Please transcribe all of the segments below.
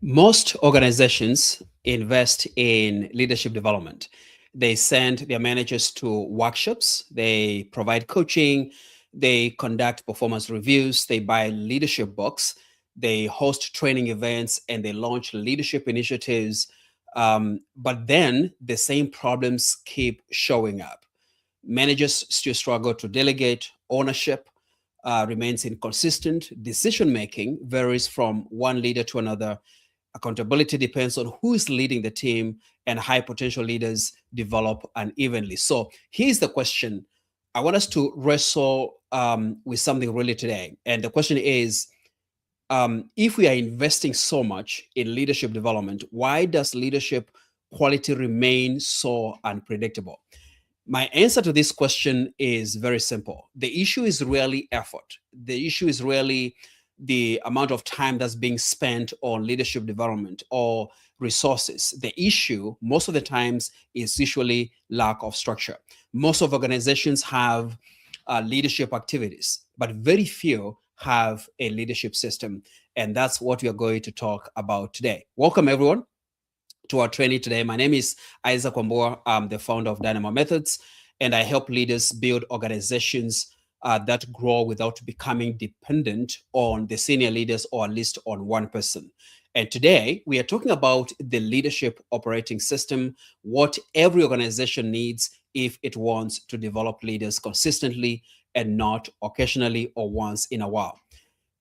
Most organizations invest in leadership development. They send their managers to workshops, they provide coaching, they conduct performance reviews, they buy leadership books, they host training events, and they launch leadership initiatives. But then the same problems keep showing up. Managers still struggle to delegate, ownership remains inconsistent, decision making varies from one leader to another, accountability depends on who is leading the team, and high potential leaders develop unevenly. So here's the question. I want us to wrestle with something really today. And the question is, if we are investing so much in leadership development, why does leadership quality remain so unpredictable? My answer to this question is very simple. The issue is really effort. The issue is really the amount of time that's being spent on leadership development or resources. The issue, most of the times, is usually lack of structure. Most of organizations have leadership activities, but very few have a leadership system. And that's what we are going to talk about today. Welcome, everyone, to our training today. My name is Isaac Wambua. I'm the founder of Dynamo Methods, and I help leaders build organizations that grow without becoming dependent on the senior leaders or at least on one person. And today we are talking about the leadership operating system, what every organization needs if it wants to develop leaders consistently and not occasionally or once in a while.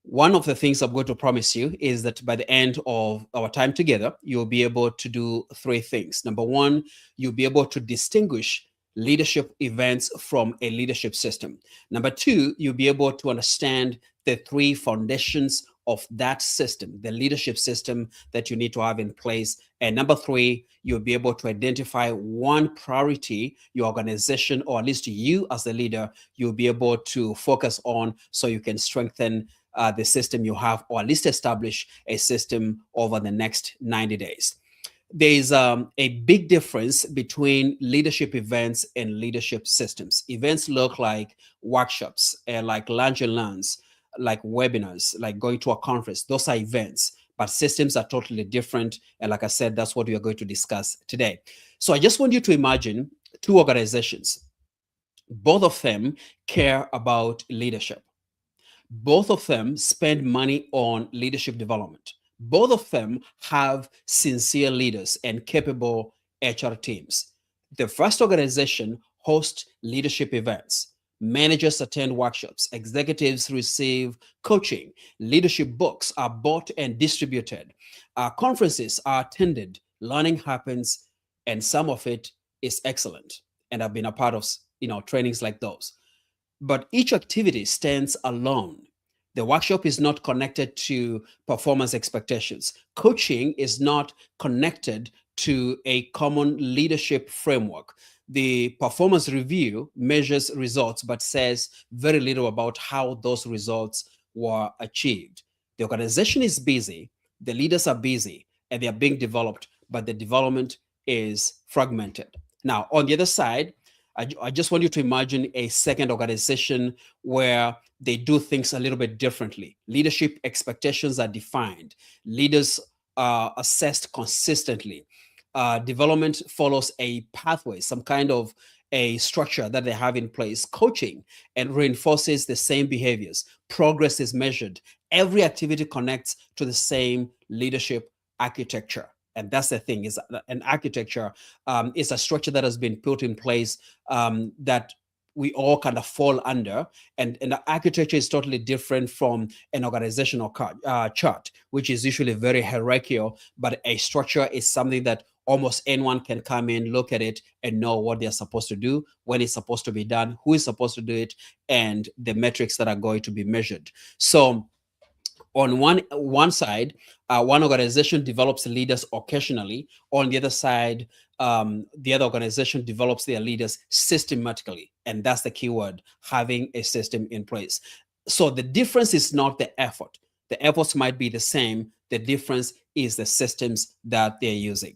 One of the things I'm going to promise you is that by the end of our time together, you'll be able to do three things. Number one, you'll be able to distinguish leadership events from a leadership system. Number two, you'll be able to understand the three foundations of that system, the leadership system that you need to have in place. And number three, you'll be able to identify one priority your organization, or at least you as the leader, you'll be able to focus on so you can strengthen the system you have, or at least establish a system over the next 90 days. There's a big difference between leadership events and leadership systems. Events look like workshops, like lunch and learns, like webinars, like going to a conference. Those are events, but systems are totally different. And like I said, that's what we are going to discuss today. So I just want you to imagine two organizations. Both of them care about leadership. Both of them spend money on leadership development. Both of them have sincere leaders and capable HR teams. The first organization hosts leadership events. Managers attend workshops. Executives receive coaching. Leadership books are bought and distributed. Conferences are attended. Learning happens, and some of it is excellent. And I've been a part of trainings like those, but each activity stands alone. The workshop is not connected to performance expectations. Coaching is not connected to a common leadership framework. The performance review measures results but says very little about how those results were achieved. The organization is busy, the leaders are busy, and they are being developed, but the development is fragmented. Now, on the other side, I just want you to imagine a second organization where they do things a little bit differently. Leadership expectations are defined. Leaders are assessed consistently. Development follows a pathway, some kind of a structure that they have in place. Coaching and reinforces the same behaviors. Progress is measured. Every activity connects to the same leadership architecture. And that's the thing, is an architecture is a structure that has been put in place that we all kind of fall under. And the architecture is totally different from an organizational chart, which is usually very hierarchical. But a structure is something that almost anyone can come in, look at it, and know what they're supposed to do, when it's supposed to be done, who is supposed to do it, and the metrics that are going to be measured. So on one side, one organization develops leaders occasionally. On the other side, the other organization develops their leaders systematically. And that's the key word, having a system in place. So the difference is not the effort. The efforts might be the same. The difference is the systems that they're using.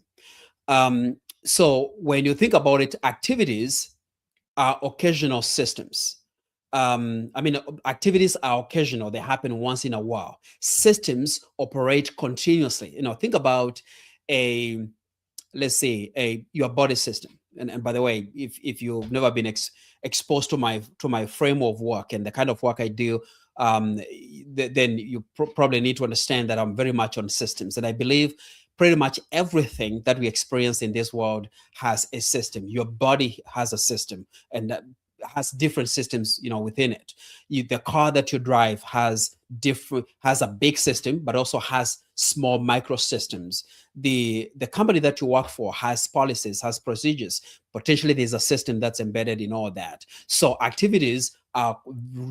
So when you think about it, activities are occasional systems. I mean, activities are occasional, they happen once in a while. Systems operate continuously. Think about a, let's say, your body system. And by the way, if you've never been exposed to my frame of work and the kind of work I do, then you probably need to understand that I'm very much on systems, and I believe pretty much everything that we experience in this world has a system. Your body has a system, and that has different systems, within it. The car that you drive has a big system, but also has small micro systems. The company that you work for has policies, has procedures. Potentially there's a system that's embedded in all that. So activities are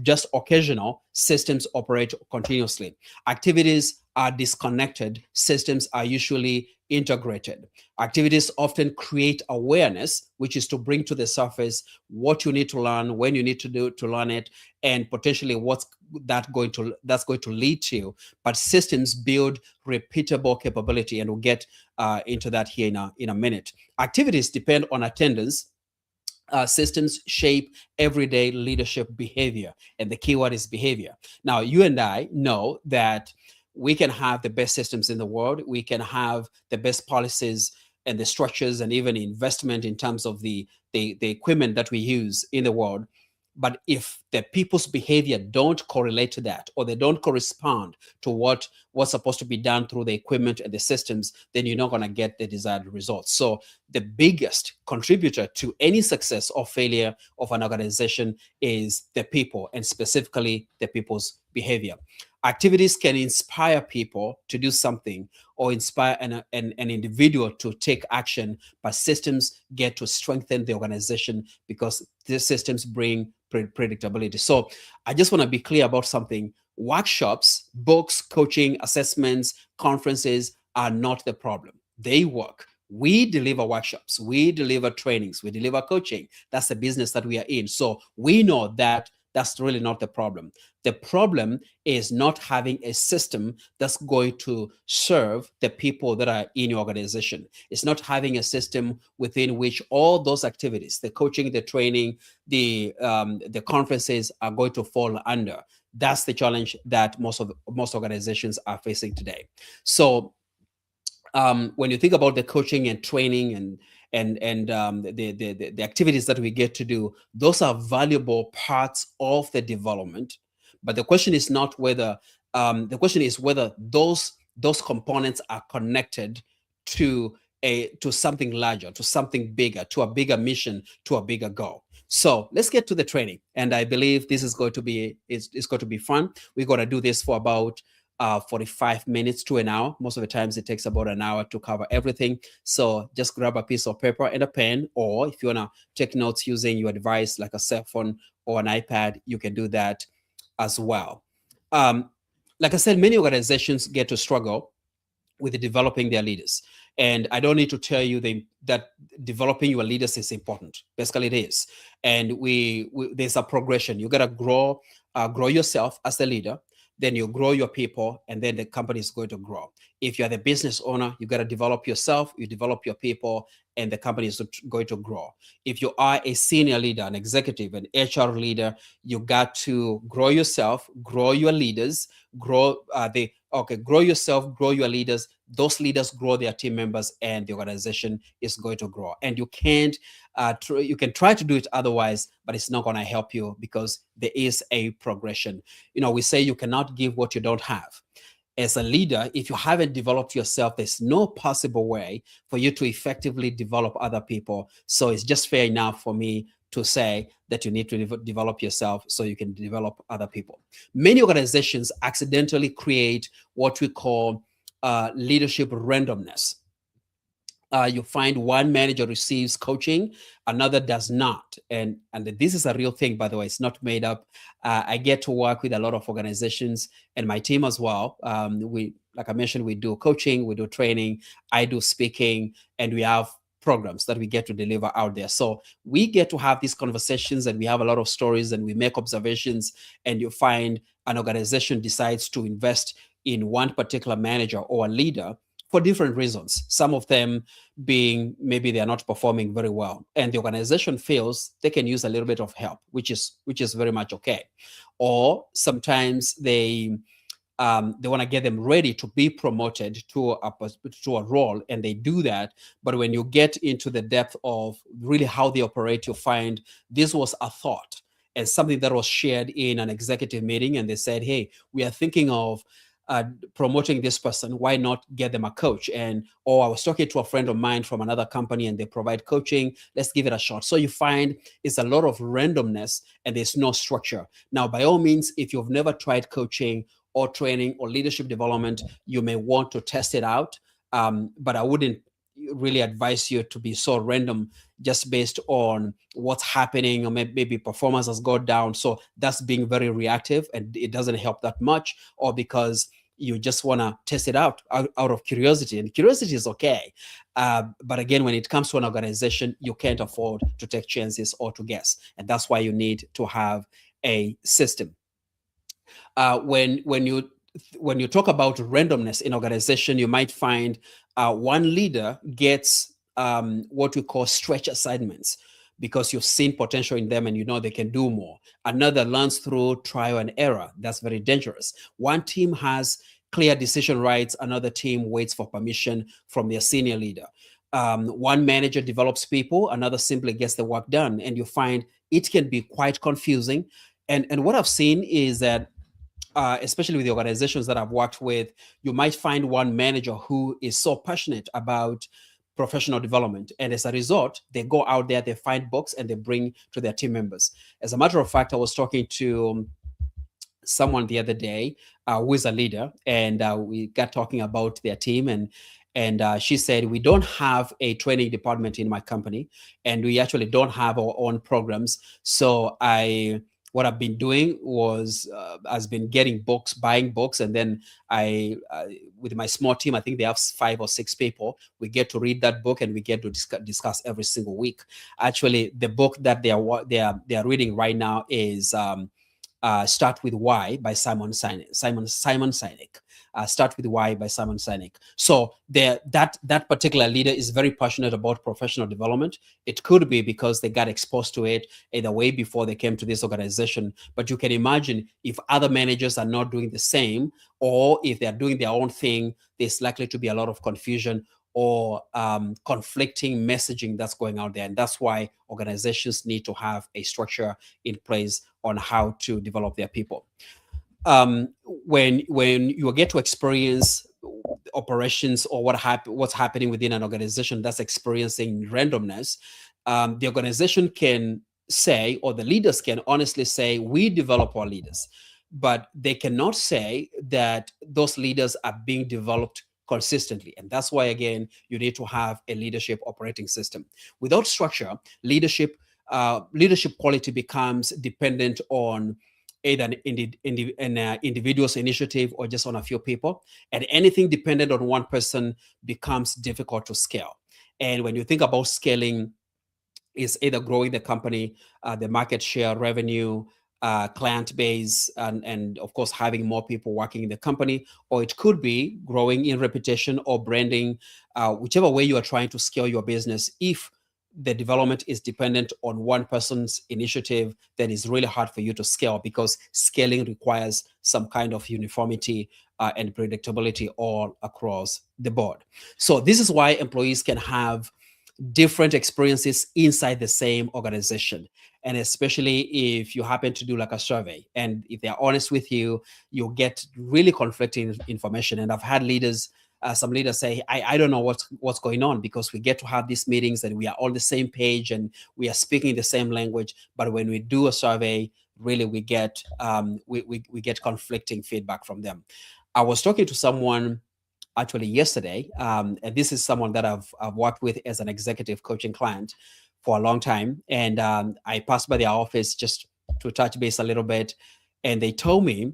just occasional, systems operate continuously. Activities are disconnected, systems are usually integrated. Activities often create awareness, which is to bring to the surface what you need to learn, when you need to do to learn it, and potentially what's that's going to lead to. But systems build repeatable capability, and we'll get into that here in a minute. Activities depend on attendance. Systems shape everyday leadership behavior, and the keyword is behavior. Now, you and I know that we can have the best systems in the world, we can have the best policies and the structures, and even investment in terms of the equipment that we use in the world. But if the people's behavior don't correlate to that, or they don't correspond to what's supposed to be done through the equipment and the systems, then you're not going to get the desired results. So the biggest contributor to any success or failure of an organization is the people, and specifically the people's behavior. Activities can inspire people to do something, or inspire an individual to take action, but systems get to strengthen the organization because these systems bring predictability. So I just want to be clear about something. Workshops, books, coaching, assessments, conferences are not the problem. They work. We deliver workshops, we deliver trainings, we deliver coaching. That's the business that we are in. So we know that that's really not the problem. The problem is not having a system that's going to serve the people that are in your organization. It's not having a system within which all those activities, the coaching, the training, the conferences, are going to fall under. That's the challenge that most organizations are facing today. So when you think about the coaching and training and the activities that we get to do, those are valuable parts of the development. But the question is not whether the question is whether those components are connected to something larger, to something bigger, to a bigger mission, to a bigger goal. So let's get to the training, and I believe this is going to be it's going to be fun. We're going to do this for about 45 minutes to an hour. Most of the times it takes about an hour to cover everything. So just grab a piece of paper and a pen, or if you want to take notes using your device like a cell phone or an iPad, you can do that as well. Like I said, many organizations get to struggle with developing their leaders. And I don't need to tell you that developing your leaders is important. Basically, it is. And there's a progression. You got to grow yourself as the leader. Then you grow your people, and then the company is going to grow. If you're the business owner, you got to develop yourself, you develop your people, and the company is going to grow. If you are a senior leader, an executive, an HR leader, you got to grow yourself, grow your leaders, grow yourself, grow your leaders. Those leaders grow their team members, and the organization is going to grow. And you can't you can try to do it otherwise, but it's not going to help you because there is a progression. We say you cannot give what you don't have. As a leader, if you haven't developed yourself, there's no possible way for you to effectively develop other people. So it's just fair enough for me to say that you need to develop yourself so you can develop other people. Many organizations accidentally create what we call leadership randomness. You find one manager receives coaching, another does not. And this is a real thing, by the way. It's not made up. I get to work with a lot of organizations and my team as well. Like I mentioned, we do coaching, we do training, I do speaking, and we have programs that we get to deliver out there. So we get to have these conversations, and we have a lot of stories, and we make observations, and you find an organization decides to invest in one particular manager or a leader for different reasons. Some of them being maybe they are not performing very well, and the organization feels they can use a little bit of help, which is very much okay. Or sometimes they want to get them ready to be promoted to a role, and they do that. But when you get into the depth of really how they operate, you find this was a thought and something that was shared in an executive meeting, and they said, hey, we are thinking of promoting this person. Why not get them a coach? And I was talking to a friend of mine from another company and they provide coaching, let's give it a shot. So you find it's a lot of randomness and there's no structure. Now, by all means, if you've never tried coaching or training or leadership development, you may want to test it out. But I wouldn't really advise you to be so random just based on what's happening, or maybe performance has gone down. So that's being very reactive and it doesn't help that much, or because you just want to test it out of curiosity. And curiosity is okay. But again, when it comes to an organization, you can't afford to take chances or to guess. And that's why you need to have a system. When you talk about randomness in organization, you might find one leader gets what we call stretch assignments because you've seen potential in them and you know they can do more. Another learns through trial and error. That's very dangerous. One team has clear decision rights. Another team waits for permission from their senior leader. One manager develops people. Another simply gets the work done. And you find it can be quite confusing. And what I've seen is that especially with the organizations that I've worked with, you might find one manager who is so passionate about professional development. And as a result, they go out there, they find books and they bring to their team members. As a matter of fact, I was talking to someone the other day who is a leader, and we got talking about their team, and she said, we don't have a training department in my company, and we actually don't have our own programs. So what I've been doing has been getting books, buying books, and then with my small team, I think they have 5 or 6 people. We get to read that book and we get to discuss every single week. Actually, the book that they are reading right now is Start with Why by Simon Sinek. Start with Why by Simon Sinek. So that particular leader is very passionate about professional development. It could be because they got exposed to it either way before they came to this organization. But you can imagine if other managers are not doing the same, or if they're doing their own thing, there's likely to be a lot of confusion or conflicting messaging that's going out there. And that's why organizations need to have a structure in place on how to develop their people. When you get to experience operations or what's happening within an organization that's experiencing randomness, the organization can say, or the leaders can honestly say, we develop our leaders, but they cannot say that those leaders are being developed consistently. And that's why, again, you need to have a leadership operating system. Without structure, leadership quality becomes dependent on either an individual's initiative or just on a few people. And anything dependent on one person becomes difficult to scale. And when you think about scaling, is either growing the company, the market share, revenue, client base, and of course having more people working in the company, or it could be growing in reputation or branding, whichever way you are trying to scale your business. If the development is dependent on one person's initiative, then it's really hard for you to scale, because scaling requires some kind of uniformity and predictability all across the board. So this is why employees can have different experiences inside the same organization. And especially if you happen to do like a survey, and if they're honest with you, you'll get really conflicting information. And I've had some leaders say, I don't know what's going on, because we get to have these meetings and we are on the same page and we are speaking the same language. But when we do a survey, really we get we get conflicting feedback from them. I was talking to someone actually yesterday, and this is someone that I've worked with as an executive coaching client for a long time. And I passed by their office just to touch base a little bit, and they told me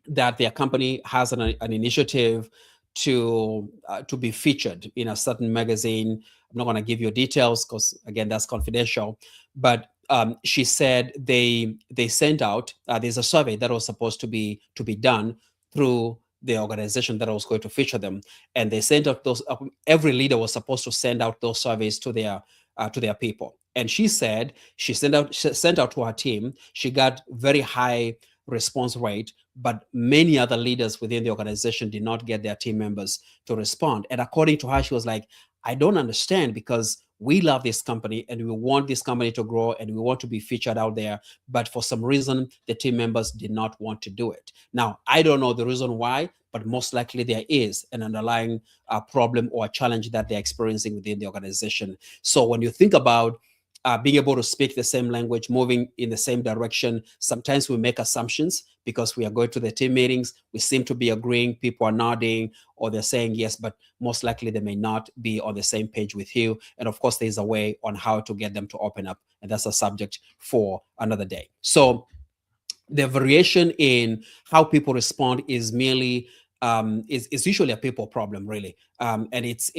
that their company has an initiative to be featured in a certain magazine. I'm not going to give you details because, again, that's confidential. But she said they sent out there's a survey that was supposed to be done through the organization that was going to feature them, and they sent out those. Every leader was supposed to send out those surveys to their people. And she said she sent out to her team. She got very high response rate, but many other leaders within the organization did not get their team members to respond. And according to her, she was like, I don't understand, because we love this company and we want this company to grow and we want to be featured out there, but for some reason the team members did not want to do it. Now, I don't know the reason why, but most likely there is an underlying problem or a challenge that they're experiencing within the organization. So when you think about being able to speak the same language, moving in the same direction, sometimes we make assumptions because we are going to the team meetings. We seem to be agreeing, people are nodding, or they're saying yes, but most likely they may not be on the same page with you. And of course, there's a way on how to get them to open up, and that's a subject for another day. So the variation in how people respond is merely is usually a people problem, really, and it's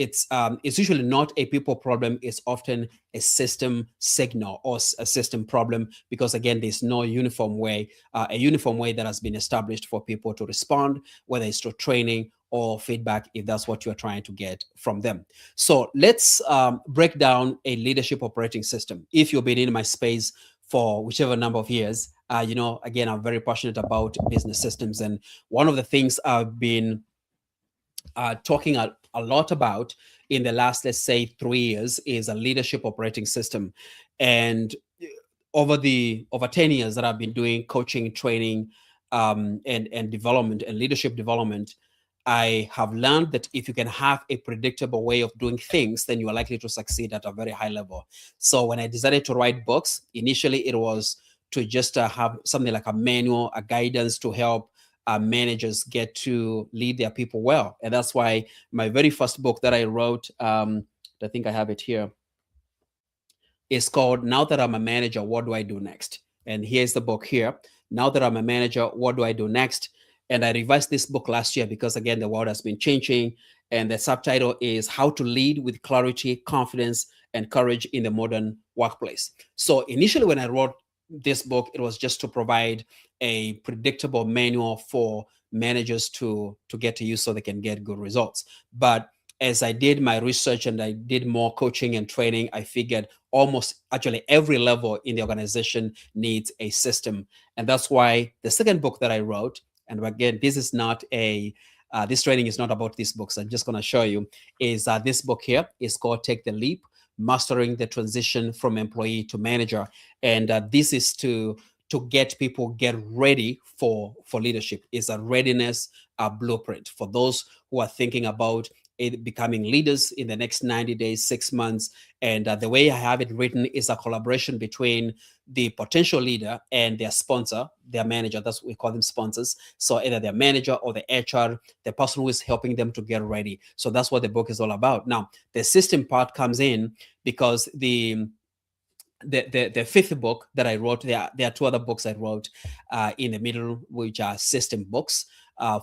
usually not a people problem. It's often a system signal or a system problem, because again, there's no uniform way, a uniform way that has been established for people to respond, whether it's through training or feedback, if that's what you're trying to get from them. So let's break down a leadership operating system. If you've been in my space for whichever number of years, again, I'm very passionate about business systems. And one of the things I've been talking a lot about in the last, let's say, 3 years is a leadership operating system. And over 10 years that I've been doing coaching, training, and development and leadership development, I have learned that if you can have a predictable way of doing things, then you are likely to succeed at a very high level. So when I decided to write books, initially it was to just have something like a manual, a guidance to help managers get to lead their people well. And that's why my very first book that I wrote, I think I have it here, is called Now That I'm a Manager, What Do I Do Next? And here's the book here. Now That I'm a Manager, What Do I Do Next? And I revised this book last year because, again, the world has been changing. And the subtitle is How to Lead with Clarity, Confidence, and Courage in the Modern Workplace. So initially, when I wrote this book, it was just to provide a predictable manual for managers to get to use so they can get good results. But as I did my research and I did more coaching and training, I figured almost actually every level in the organization needs a system. And that's why the second book that I wrote, and again, this is not this training is not about these books. I'm just going to show you, is this book here is called Take the Leap, Mastering the Transition from Employee to Manager. And this is to get people get ready for leadership. It's a readiness blueprint for those who are thinking about becoming leaders in the next 90 days, 6 months. And the way I have it written is a collaboration between the potential leader and their sponsor, their manager. That's what we call them, sponsors. So either their manager or the HR, the person who is helping them to get ready. So that's what the book is all about. Now, the system part comes in because the fifth book that I wrote, there are two other books I wrote in the middle, which are system books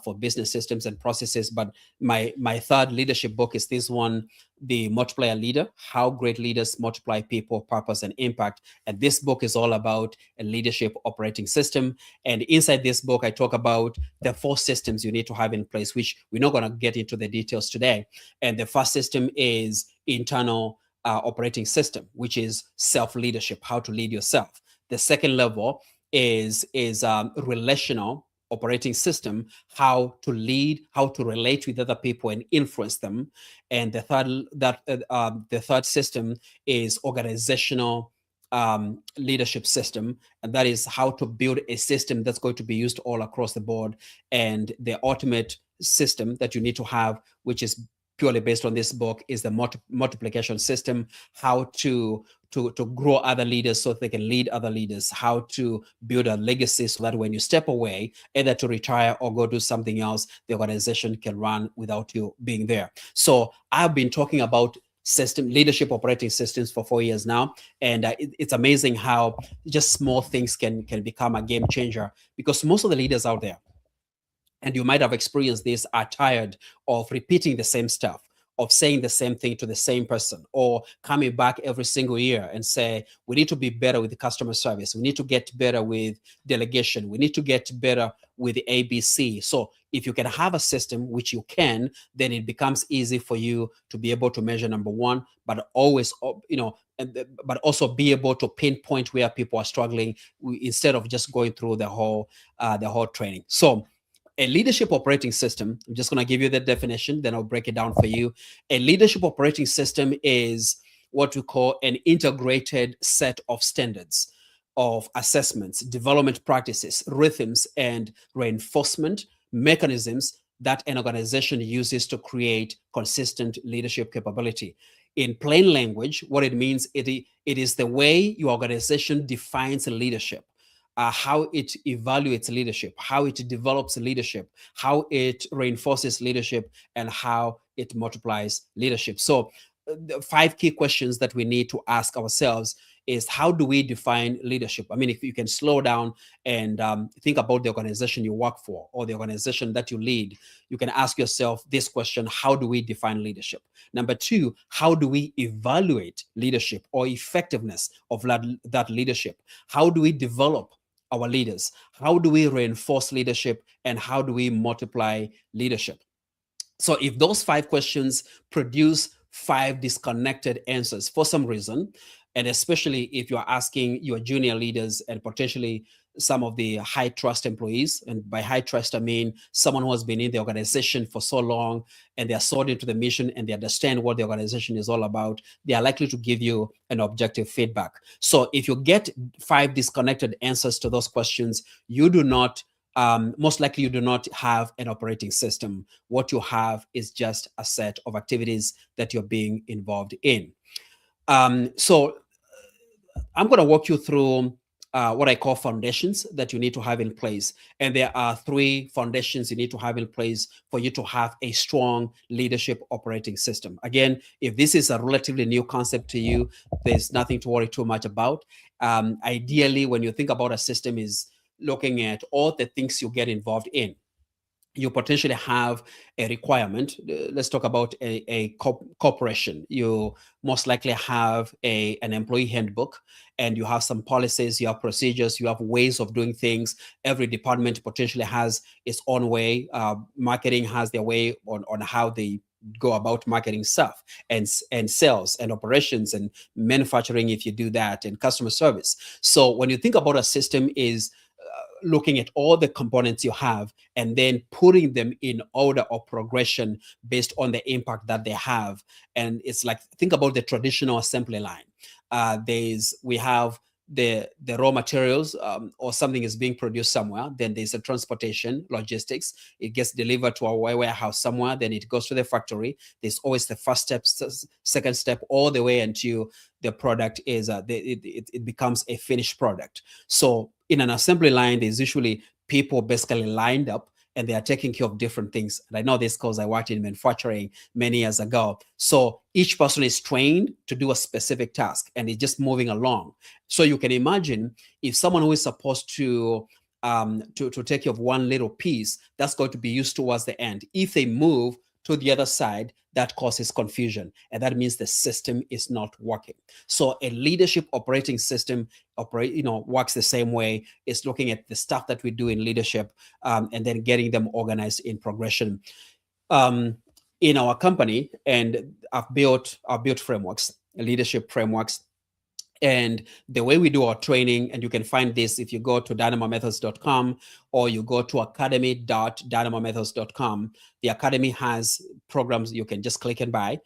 for business systems and processes. But my third leadership book is this one, The Multiplier Leader, How Great Leaders Multiply People, Purpose, and Impact. And this book is all about a leadership operating system. And inside this book, I talk about the 4 systems you need to have in place, which we're not going to get into the details today. And the first system is internal operating system, which is self-leadership, how to lead yourself. The second level is relational operating system, how to lead, how to relate with other people and influence them. And the third system is organizational leadership system, and that is how to build a system that's going to be used all across the board. And the ultimate system that you need to have, which is purely based on this book, is the multiplication system, how to grow other leaders so they can lead other leaders, how to build a legacy so that when you step away, either to retire or go do something else, the organization can run without you being there. So I've been talking about leadership operating systems for 4 years now, and it's amazing how just small things can become a game changer, because most of the leaders out there, and you might have experienced this, are tired of repeating the same stuff, of saying the same thing to the same person, or coming back every single year and say, we need to be better with the customer service. We need to get better with delegation. We need to get better with the ABC. So if you can have a system, which you can, then it becomes easy for you to be able to measure, number one, but always, but also be able to pinpoint where people are struggling instead of just going through the whole training. So a leadership operating system, I'm just going to give you the definition, then I'll break it down for you. A leadership operating system is what we call an integrated set of standards, of assessments, development practices, rhythms, and reinforcement mechanisms that an organization uses to create consistent leadership capability. In plain language, what it means, it is the way your organization defines leadership, how it evaluates leadership, how it develops leadership, how it reinforces leadership, and how it multiplies leadership. So the 5 key questions that we need to ask ourselves is, how do we define leadership? I mean, if you can slow down and think about the organization you work for or the organization that you lead, you can ask yourself this question: how do we define leadership? Number 2, how do we evaluate leadership or effectiveness of that leadership? How do we develop our leaders? How do we reinforce leadership? And how do we multiply leadership? So if those 5 questions produce 5 disconnected answers for some reason, and especially if you're asking your junior leaders and potentially some of the high trust employees, and by high trust, I mean someone who has been in the organization for so long and they are sold into the mission and they understand what the organization is all about, they are likely to give you an objective feedback. So if you get 5 disconnected answers to those questions, you do not most likely you do not have an operating system. What you have is just a set of activities that you're being involved in. So I'm going to walk you through what I call foundations that you need to have in place. And there are 3 foundations you need to have in place for you to have a strong leadership operating system. Again, if this is a relatively new concept to you, there's nothing to worry too much about. Ideally, when you think about a system, is looking at all the things you get involved in. You potentially have a requirement. Let's talk about a corporation. You most likely have an employee handbook, and you have some policies, you have procedures, you have ways of doing things. Every department potentially has its own way. Marketing has their way on how they go about marketing stuff, and sales and operations and manufacturing, if you do that, and customer service. So when you think about a system, is looking at all the components you have and then putting them in order of progression based on the impact that they have. And it's like, think about the traditional assembly line. We have the raw materials, or something is being produced somewhere, then there's a transportation, logistics, it gets delivered to our warehouse somewhere, then it goes to the factory. There's always the first step, second step, all the way until the product is it becomes a finished product. So in an assembly line, there's usually people basically lined up and they are taking care of different things. And I know this because I worked in manufacturing many years ago. So each person is trained to do a specific task and it's just moving along. So you can imagine if someone who is supposed to take care of one little piece, that's going to be used towards the end. If they move to the other side, that causes confusion, and that means the system is not working. So a leadership operating system works the same way. It's looking at the stuff that we do in leadership, and then getting them organized in progression. In our company, and I've built frameworks, leadership frameworks. And the way we do our training, and you can find this if you go to dynamomethods.com or you go to academy.dynamomethods.com. The Academy has programs you can just click and buy.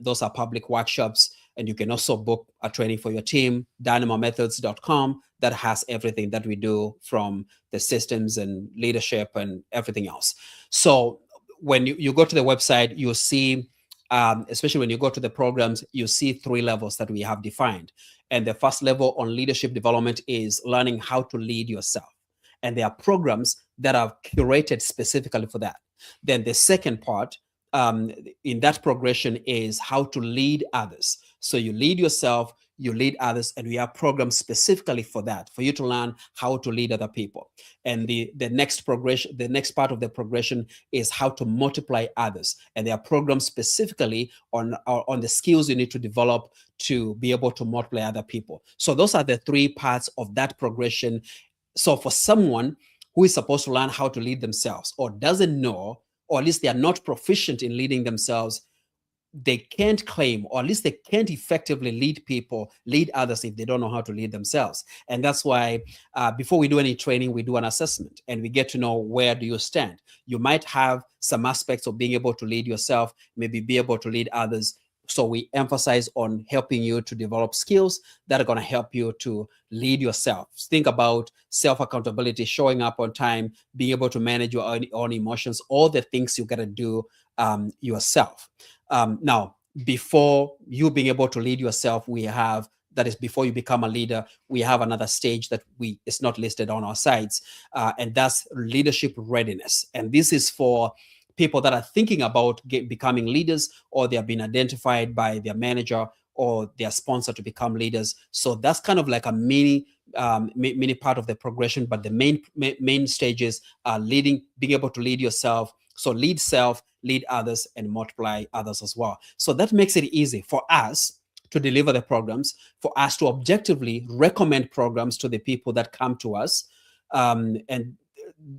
Those are public workshops, and you can also book a training for your team. dynamomethods.com, that has everything that we do, from the systems and leadership and everything else. So when you go to the website, you'll see, especially when you go to the programs, you see 3 levels that we have defined. And the first level on leadership development is learning how to lead yourself. And there are programs that are curated specifically for that. Then the second part in that progression is how to lead others. So you lead yourself, you lead others, and we have programs specifically for that, for you to learn how to lead other people. And the next progression, the next part of the progression is how to multiply others. And there are programs specifically on the skills you need to develop to be able to multiply other people. So those are the three parts of that progression. So for someone who is supposed to learn how to lead themselves, or doesn't know, or at least they are not proficient in leading themselves, they can't claim, or at least they can't effectively lead people, lead others, if they don't know how to lead themselves. And that's why before we do any training, we do an assessment and we get to know, where do you stand? You might have some aspects of being able to lead yourself, maybe be able to lead others. So we emphasize on helping you to develop skills that are going to help you to lead yourself. Think about self-accountability, showing up on time, being able to manage your own emotions, all the things you got to do yourself. Now, before you being able to lead yourself, that is before you become a leader, we have another stage that it's not listed on our sites, and that's leadership readiness. And this is for people that are thinking about becoming leaders, or they have been identified by their manager or their sponsor to become leaders. So that's kind of like a mini part of the progression, but the main stages are being able to lead yourself. So lead self, lead others, and multiply others as well. So that makes it easy for us to deliver the programs, for us to objectively recommend programs to the people that come to us, and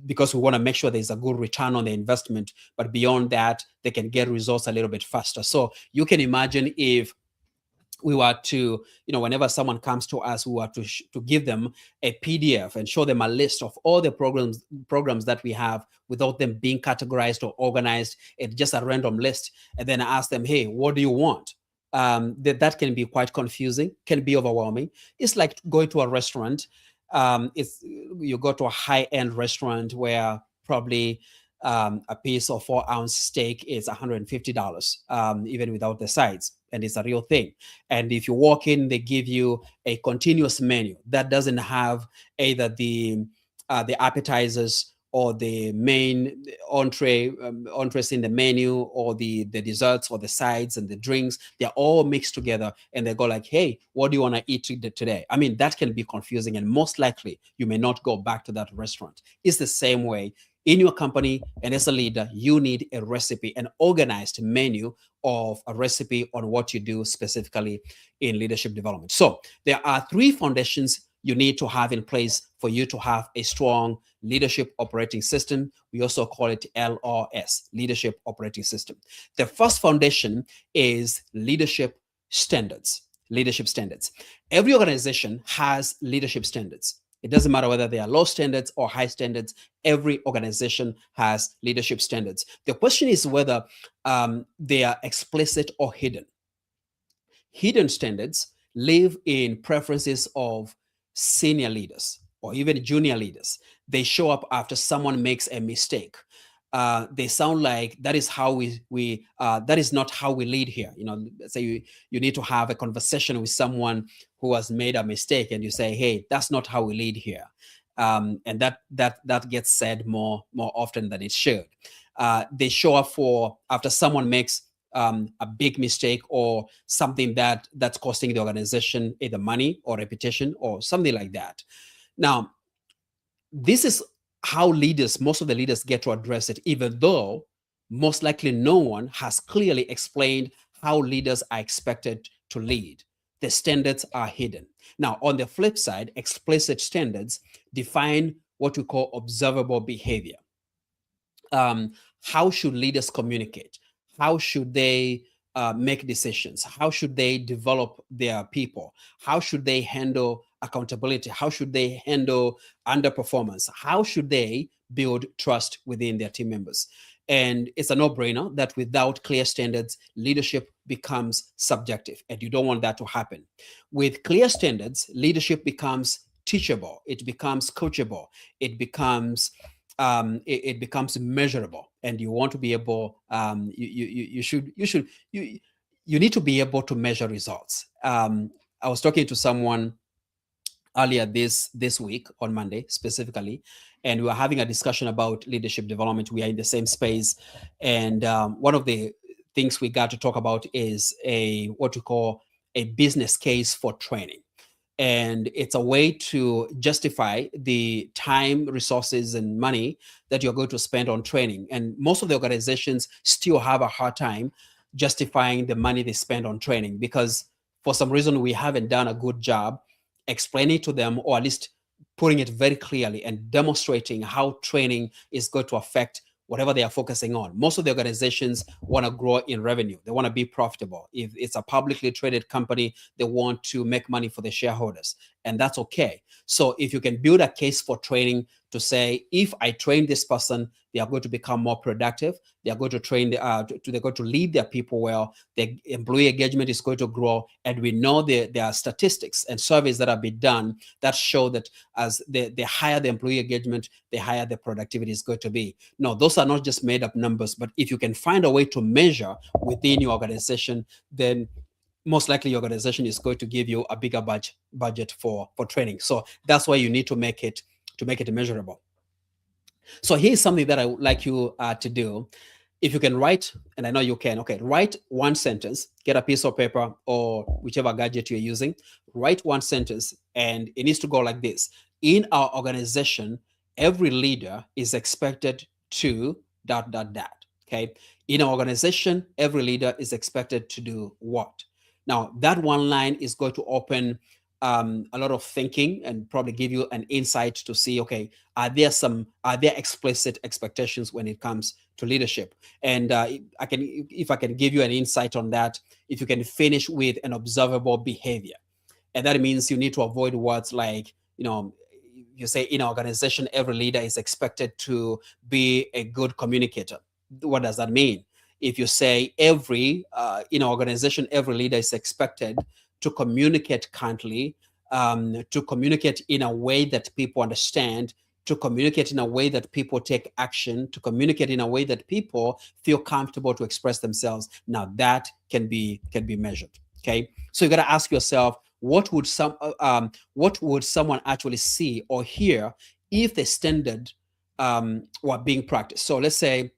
because we want to make sure there's a good return on the investment. But beyond that, they can get results a little bit faster. So you can imagine if we were to, whenever someone comes to us, we were to give them a PDF and show them a list of all the programs that we have, without them being categorized or organized. It's just a random list. And then I ask them, hey, what do you want? That can be quite confusing, can be overwhelming. It's like going to a restaurant. You go to a high-end restaurant where probably a piece of 4-ounce steak is $150, even without the sides, and it's a real thing. And if you walk in, they give you a continuous menu that doesn't have either the appetizers or the main entrees in the menu, or the desserts or the sides and the drinks. They're all mixed together, and they go like, hey, what do you want to eat today? I mean, that can be confusing, and most likely you may not go back to that restaurant. It's the same way in your company, and as a leader, you need a recipe, an organized menu of a recipe on what you do specifically in leadership development. So there are 3 foundations you need to have in place for you to have a strong leadership operating system. We also call it LOS, leadership operating system. The first foundation is leadership standards. Leadership standards. Every organization has leadership standards. It doesn't matter whether they are low standards or high standards. Every organization has leadership standards. The question is whether they are explicit or hidden. Hidden standards live in preferences of senior leaders or even junior leaders. They show up after someone makes a mistake. They sound like that is how that is not how we lead here. Say you need to have a conversation with someone who has made a mistake, and you say, hey, that's not how we lead here. And that gets said more often than it should. They show up after someone makes a big mistake, or something that's costing the organization either money or reputation or something like that. Now, this is how most of the leaders get to address it, even though most likely no one has clearly explained how leaders are expected to lead. The standards are hidden. Now, on the flip side, explicit standards define what we call observable behavior. How should leaders communicate? How should they make decisions? How should they develop their people? How should they handle accountability? How should they handle underperformance? How should they build trust within their team members? And it's a no-brainer that without clear standards, leadership becomes subjective, and you don't want that to happen. With clear standards, leadership becomes teachable, it becomes coachable, it becomes measurable, and you want to be able, you need to be able to measure results. I was talking to someone earlier this week on Monday specifically, and we were having a discussion about leadership development. We are in the same space, and one of the things we got to talk about is what we call a business case for training. And it's a way to justify the time, resources, and money that you're going to spend on training. And most of the organizations still have a hard time justifying the money they spend on training because for some reason we haven't done a good job explaining to them, or at least putting it very clearly and demonstrating how training is going to affect whatever they are focusing on. Most of the organizations want to grow in revenue. They want to be profitable. If it's a publicly traded company, they want to make money for the shareholders, and that's okay. So if you can build a case for training to say, if I train this person, they are going to become more productive. They are going to they're going to lead their people well. The employee engagement is going to grow, and we know there are statistics and surveys that have been done that show that as the higher the employee engagement, the higher the productivity is going to be. No, those are not just made up numbers, but if you can find a way to measure within your organization, then most likely your organization is going to give you a bigger budget for training. So that's why you need to make it measurable. So here's something that I would like you to do. If you can write, and I know you can, okay, write one sentence, get a piece of paper or whichever gadget you're using, write one sentence, and it needs to go like this. In our organization, every leader is expected to ... Okay. In our organization, every leader is expected to do what? Now, that one line is going to open a lot of thinking and probably give you an insight to see, okay, are there explicit expectations when it comes to leadership? And if I can give you an insight on that, if you can finish with an observable behavior, and that means you need to avoid words like, you say in an organization, every leader is expected to be a good communicator. What does that mean? If you say in an organization, every leader is expected to communicate kindly, to communicate in a way that people understand, to communicate in a way that people take action, to communicate in a way that people feel comfortable to express themselves. Now that can be measured. Okay, so you got to ask yourself, what would someone actually see or hear if the standard were being practiced? So let's say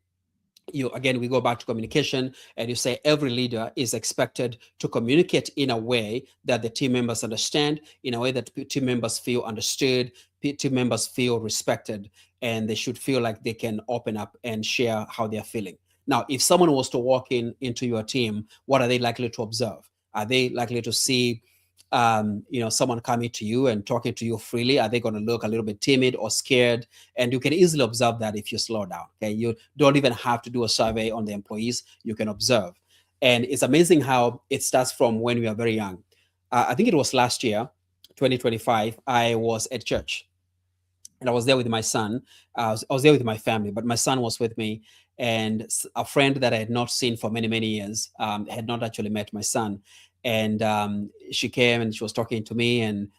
we go back to communication, and you say every leader is expected to communicate in a way that the team members understand, in a way that team members feel understood, team members feel respected, and they should feel like they can open up and share how they're feeling. Now, if someone was to walk into your team, what are they likely to observe? Are they likely to see someone coming to you and talking to you freely? Are they going to look a little bit timid or scared? And you can easily observe that if you slow down. Okay, you don't even have to do a survey on the employees. You can observe, and it's amazing how it starts from when we are very young. I think it was last year, 2025. I was at church, and I was there with my son. I was there with my family, but my son was with me, and a friend that I had not seen for many, many years had not actually met my son. And she came and she was talking to me and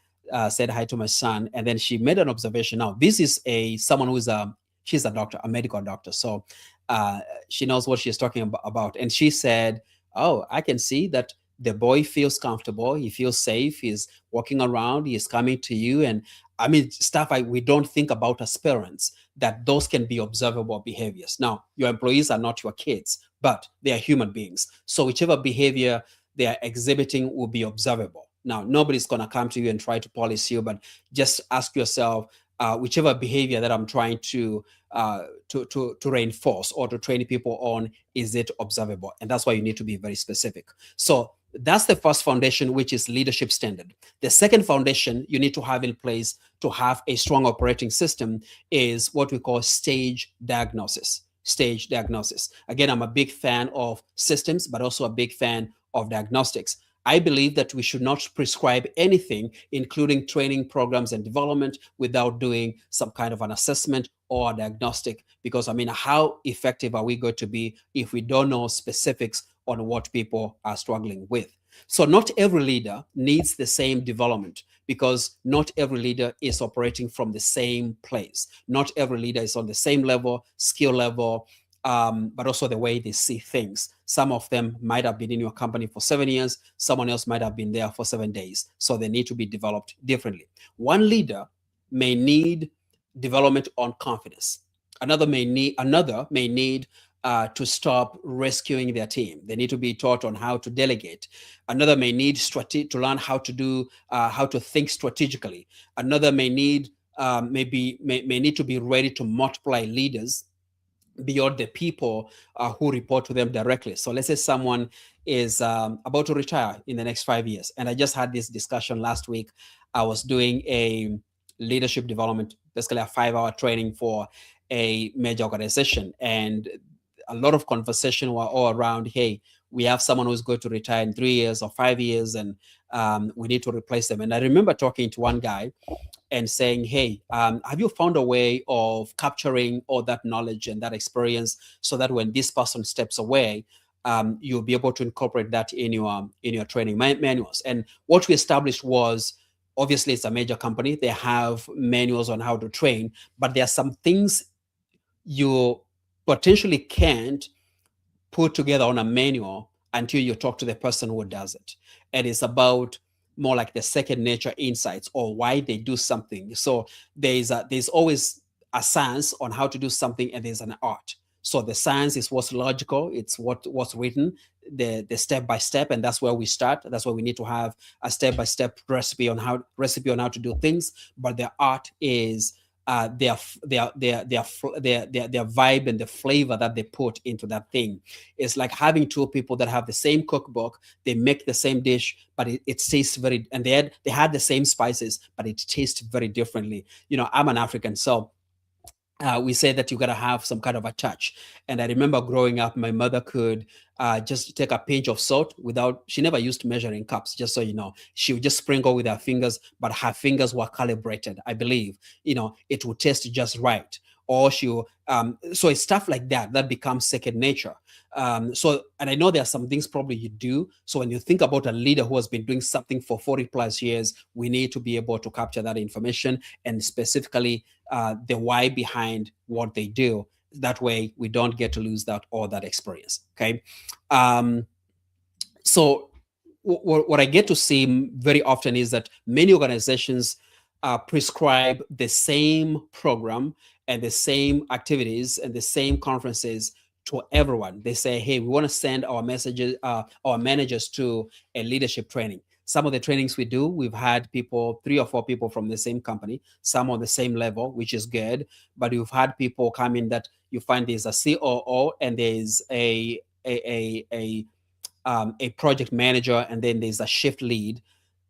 said hi to my son. And then she made an observation. Now, this is someone she's a doctor, a medical doctor. So she knows what she's talking about. And she said, "Oh, I can see that the boy feels comfortable. He feels safe. He's walking around. He's coming to you." And I mean, stuff we don't think about as parents, that those can be observable behaviors. Now, your employees are not your kids, but they are human beings. So whichever behavior they are exhibiting will be observable. Now, nobody's going to come to you and try to police you, but just ask yourself, whichever behavior that I'm trying to reinforce or to train people on, is it observable? And that's why you need to be very specific. So that's the first foundation, which is leadership standard. The second foundation you need to have in place to have a strong operating system is what we call stage diagnosis. Stage diagnosis. Again, I'm a big fan of systems, but also a big fan of diagnostics. I believe that we should not prescribe anything, including training programs and development, without doing some kind of an assessment or a diagnostic. Because, I mean, how effective are we going to be if we don't know specifics on what people are struggling with? So not every leader needs the same development, because not every leader is operating from the same place. Not every leader is on the same level, skill level, but also the way they see things. Some of them might have been in your company for 7 years. Someone else might have been there for 7 days. So they need to be developed differently. One leader may need development on confidence. Another may need to stop rescuing their team. They need to be taught on how to delegate. Another may need to learn how to do how to think strategically. Another may need may need to be ready to multiply leaders beyond the people who report to them directly. So let's say someone is about to retire in the next 5 years. And I just had this discussion last week. I was doing a leadership development, basically a 5-hour training for a major organization. And a lot of conversation were all around, hey, we have someone who's going to retire in 3 years or 5 years, and we need to replace them. And I remember talking to one guy and saying, hey, have you found a way of capturing all that knowledge and that experience so that when this person steps away, you'll be able to incorporate that in your training manuals? And what we established was, obviously it's a major company, they have manuals on how to train, but there are some things you potentially can't put together on a manual until you talk to the person who does it. And it's about more like the second nature insights or why they do something. So there's always a science on how to do something, and there's an art. So the science is what's logical, it's what's written, the step by step, and that's where we start. That's why we need to have a step by step recipe on how to do things. But the art is their vibe and the flavor that they put into that thing. It's like having two people that have the same cookbook, they make the same dish, but it tastes very, and they had the same spices, but it tastes very differently. I'm an African, so we say that you got to have some kind of a touch. And I remember growing up, my mother could just take a pinch of salt she never used measuring cups, just so you know. She would just sprinkle with her fingers, but her fingers were calibrated, I believe. It would taste just right. Or so it's stuff like that becomes second nature. And I know there are some things probably you do. So when you think about a leader who has been doing something for 40 plus years, we need to be able to capture that information, and specifically the why behind what they do. That way we don't get to lose all that experience. Okay. So what I get to see very often is that many organizations prescribe the same program and the same activities and the same conferences to everyone. They say, hey, we want to send our managers to a leadership training. Some of the trainings we do, we've had 3 or 4 people from the same company, some on the same level, which is good. But you've had people come in that you find there's a COO and there's a project manager, and then there's a shift lead.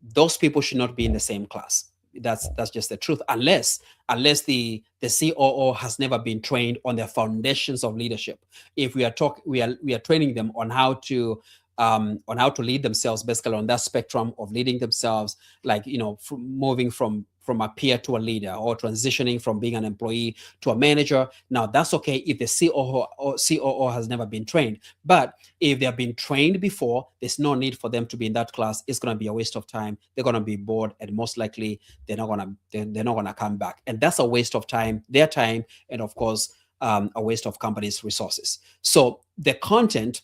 Those people should not be in the same class. That's just the truth, unless the COO has never been trained on the foundations of leadership. If we are training them on how to lead themselves, basically on that spectrum of leading themselves, like moving from a peer to a leader, or transitioning from being an employee to a manager. Now that's okay if the COO has never been trained. But if they have been trained before, there's no need for them to be in that class. It's going to be a waste of time. They're going to be bored, and most likely they're not going to come back. And that's a waste of time, their time, and of course a waste of companies' resources. So the content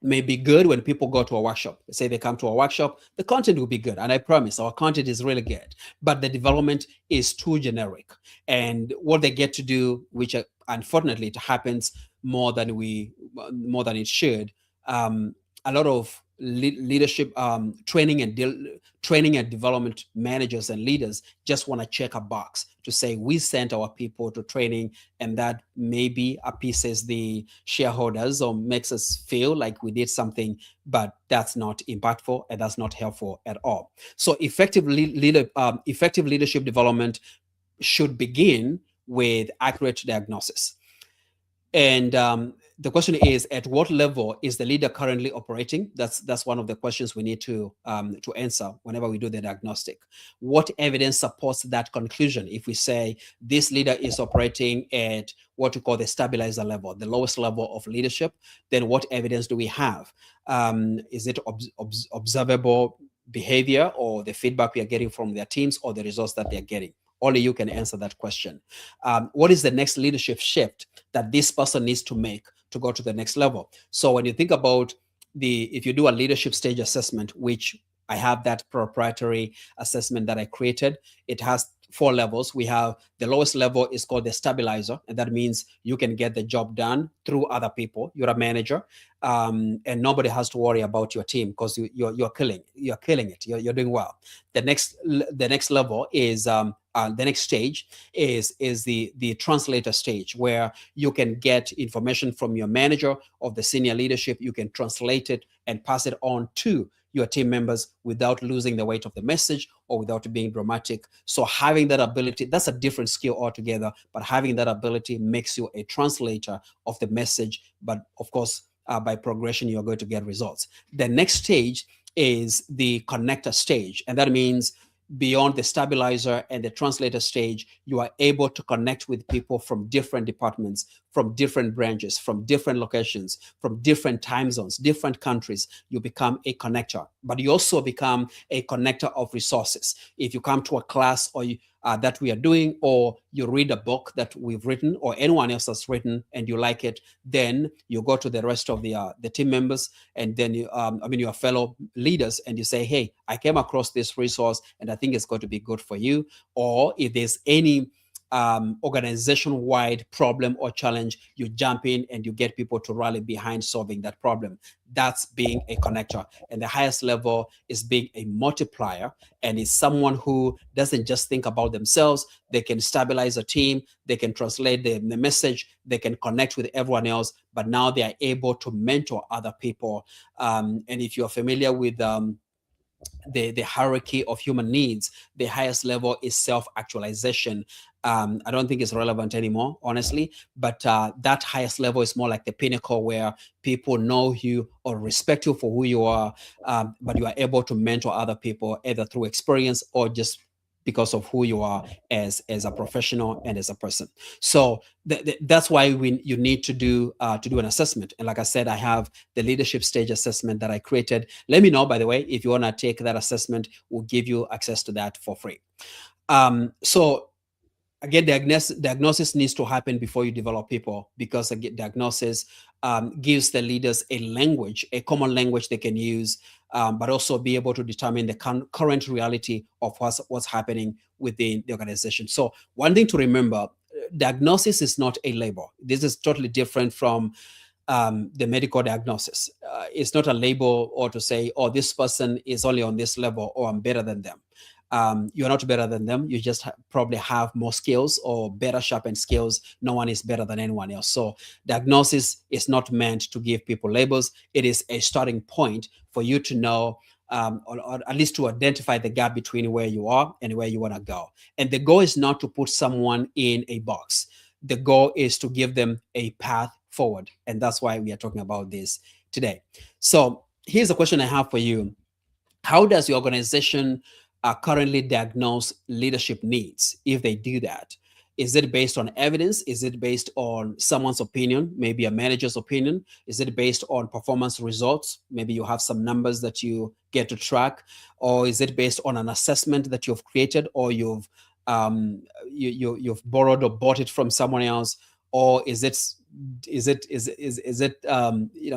may be good when people go to a workshop. Let's say they come to a workshop, the content will be good. And I promise our content is really good, but the development is too generic. And what they get to do, which unfortunately it happens more than it should, a lot of leadership training and development managers and leaders just want to check a box to say we sent our people to training, and that maybe appeases the shareholders or makes us feel like we did something, but that's not impactful and that's not helpful at all. So effective leadership development should begin with accurate diagnosis. And the question is, at what level is the leader currently operating? That's one of the questions we need to answer whenever we do the diagnostic. What evidence supports that conclusion? If we say this leader is operating at what we call the stabilizer level, the lowest level of leadership, then what evidence do we have? Is it observable behavior, or the feedback we are getting from their teams, or the results that they're getting? Only you can answer that question. What is the next leadership shift that this person needs to make to go to the next level? So when you think about if you do a leadership stage assessment, which I have that proprietary assessment that I created, it has four levels. We have the lowest level is called the stabilizer, and that means you can get the job done through other people. You're a manager, and nobody has to worry about your team because you're killing it. You're doing well. The next level is the next stage is the translator stage, where you can get information from your manager of the senior leadership. You can translate it and pass it on to your team members without losing the weight of the message or without being dramatic. So having that ability, that's a different skill altogether, but having that ability makes you a translator of the message. But of course, by progression, you're going to get results. The next stage is the connector stage, and that means beyond the stabilizer and the translator stage, you are able to connect with people from different departments, from different branches, from different locations, from different time zones, different countries. You become a connector, but you also become a connector of resources. If you come to a class or that we are doing, or you read a book that we've written or anyone else has written and you like it, then you go to the rest of the team members, and then your fellow leaders, and you say, hey, I came across this resource and I think it's going to be good for you. Or if there's any organization-wide problem or challenge, you jump in and you get people to rally behind solving that problem. That's being a connector. And the highest level is being a multiplier, and is someone who doesn't just think about themselves. They can stabilize a team, they can translate the message, they can connect with everyone else, but now they are able to mentor other people. And if you're familiar with the hierarchy of human needs, the highest level is self-actualization. I don't think it's relevant anymore, honestly, but that highest level is more like the pinnacle, where people know you or respect you for who you are, but you are able to mentor other people either through experience or just because of who you are as a professional and as a person. So that's why you need to do an assessment. And like I said, I have the leadership stage assessment that I created. Let me know, by the way, if you want to take that assessment. We'll give you access to that for free. So again, diagnosis needs to happen before you develop people, because again, diagnosis gives the leaders a language, a common language they can use, but also be able to determine the current reality of what's happening within the organization. So one thing to remember, diagnosis is not a label. This is totally different from the medical diagnosis. It's not a label or to say, oh, this person is only on this level, or I'm better than them. You're not better than them. You just probably have more skills or better sharpened skills. No one is better than anyone else. So diagnosis is not meant to give people labels. It is a starting point for you to know, or at least to identify the gap between where you are and where you want to go. And the goal is not to put someone in a box. The goal is to give them a path forward. And that's why we are talking about this today. So here's a question I have for you. How does your organization currently diagnose leadership needs? If they do that, is it based on evidence? Is it based on someone's opinion, maybe a manager's opinion? Is it based on performance results? Maybe you have some numbers that you get to track. Or is it based on an assessment that you've created, or you've borrowed or bought it from someone else? Or is it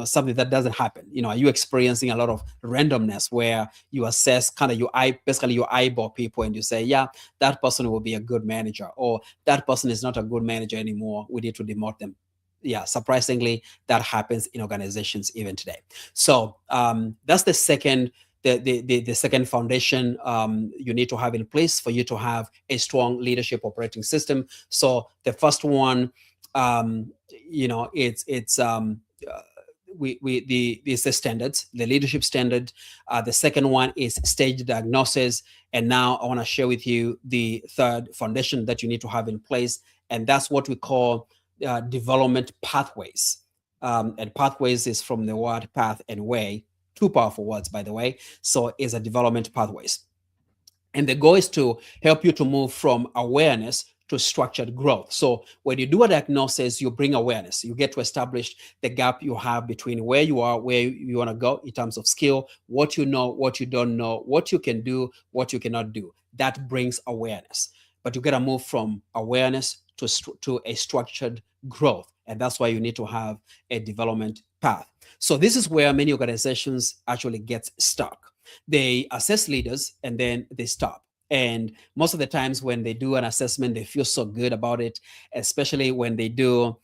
something that doesn't happen? Are you experiencing a lot of randomness, where you assess you eyeball people and you say, yeah, that person will be a good manager, or that person is not a good manager anymore, we need to demote them? Yeah, surprisingly, that happens in organizations even today. So that's the second the second foundation you need to have in place for you to have a strong leadership operating system. So the first one, it's the standards, the leadership standard. The second one is stage diagnosis. And now I want to share with you the third foundation that you need to have in place. And that's what we call development pathways. And pathways is from the word path and way, two powerful words, by the way. So it's a development pathways. And the goal is to help you to move from awareness to structured growth. So when you do a diagnosis, you bring awareness. You get to establish the gap you have between where you are, where you want to go in terms of skill, what you know, what you don't know, what you can do, what you cannot do. That brings awareness. But you got to move from awareness to a structured growth. And that's why you need to have a development path. So this is where many organizations actually get stuck. They assess leaders and then they stop. And most of the times when they do an assessment, they feel so good about it, especially when they do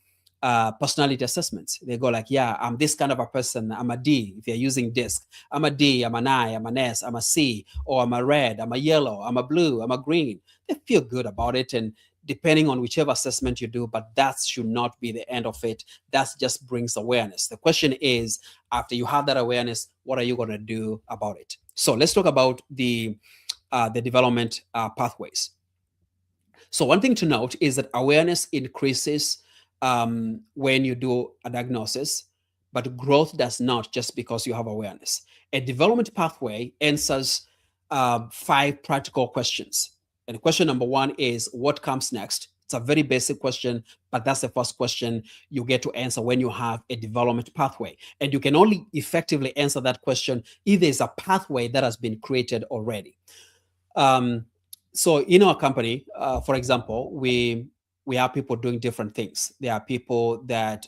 personality assessments. They go like, yeah, I'm this kind of a person. I'm a D if you're using DISC. I'm a D, I'm an I, I'm an S, I'm a C, or I'm a red, I'm a yellow, I'm a blue, I'm a green. They feel good about it. And depending on whichever assessment you do, but that should not be the end of it. That just brings awareness. The question is, after you have that awareness, what are you going to do about it? So let's talk about the development pathways. So one thing to note is that awareness increases when you do a diagnosis, but growth does not just because you have awareness. A development pathway answers 5 practical questions. And question number 1 is, what comes next? It's a very basic question, but that's the first question you get to answer when you have a development pathway. And you can only effectively answer that question if there's a pathway that has been created already. So in our company, for example, we have people doing different things. There are people that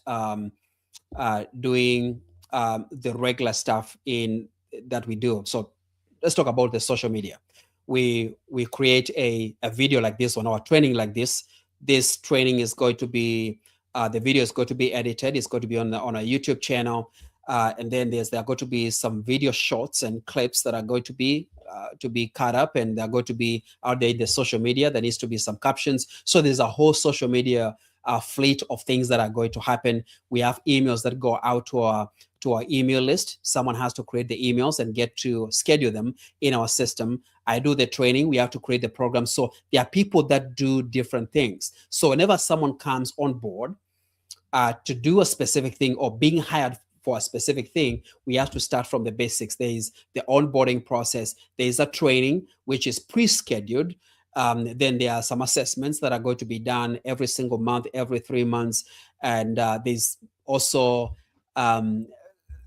doing the regular stuff in that we do. So let's talk about the social media. We create a video like this on our training like this. This training is going to be the video is going to be edited. It's going to be on a YouTube channel, and then there are going to be some video shorts and clips that are going to be cut up, and they're going to be out there in the social media. There needs to be some captions. So there's a whole social media fleet of things that are going to happen. We have emails that go out to our email list. Someone has to create the emails and get to schedule them in our system. I do the training. We have to create the program. So there are people that do different things. So whenever someone comes on board to do a specific thing or being hired for a specific thing, we have to start from the basics. There is the onboarding process. There is a training, which is pre-scheduled. Then there are some assessments that are going to be done every single month, every 3 months. And there's also,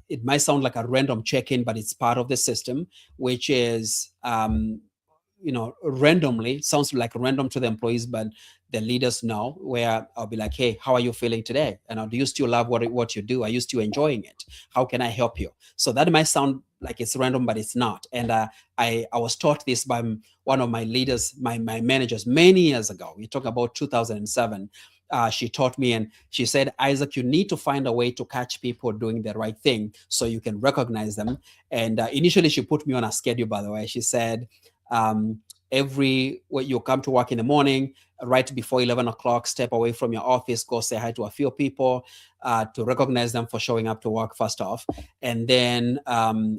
it might sound like a random check-in, but it's part of the system, which is, randomly, sounds like random to the employees, but the leaders know, where I'll be like, hey, how are you feeling today? And do you still love what you do? Are you still enjoying it? How can I help you? So that might sound like it's random, but it's not. And I was taught this by one of my leaders, my managers, many years ago. We talk about 2007. She taught me, and she said, Isaac, you need to find a way to catch people doing the right thing so you can recognize them. And initially, she put me on a schedule, by the way. She said, you come to work in the morning, right before 11 o'clock, step away from your office, go say hi to a few people to recognize them for showing up to work first off. And then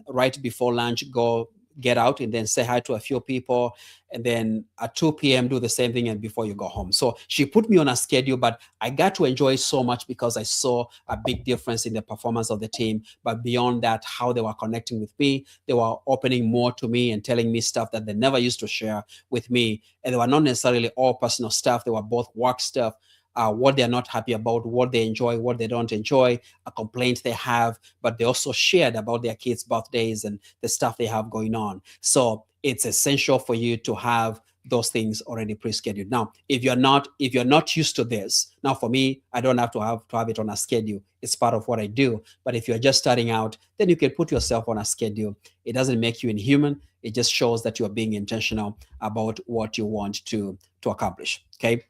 right before lunch, go get out and then say hi to a few people. And then at 2 p.m., do the same thing and before you go home. So she put me on a schedule, but I got to enjoy it so much because I saw a big difference in the performance of the team. But beyond that, how they were connecting with me, they were opening more to me and telling me stuff that they never used to share with me. And they were not necessarily all personal stuff. They were both work stuff. What they're not happy about, what they enjoy, what they don't enjoy, a complaint they have, but they also shared about their kids' birthdays and the stuff they have going on. So it's essential for you to have those things already pre-scheduled. Now, if you're not used to this, now for me, I don't have to have it on a schedule. It's part of what I do. But if you're just starting out, then you can put yourself on a schedule. It doesn't make you inhuman. It just shows that you're being intentional about what you want to accomplish. Okay.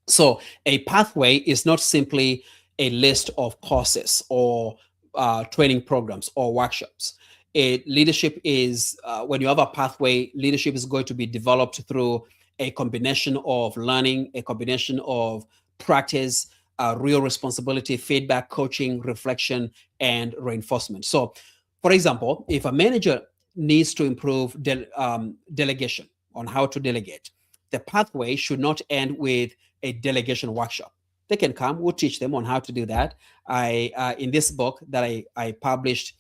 So a pathway is not simply a list of courses or training programs or workshops. Leadership is, when you have a pathway, leadership is going to be developed through a combination of learning, a combination of practice, real responsibility, feedback, coaching, reflection, and reinforcement. So, for example, if a manager needs to improve delegation on how to delegate, the pathway should not end with a delegation workshop. They can come, we'll teach them on how to do that. In this book that I published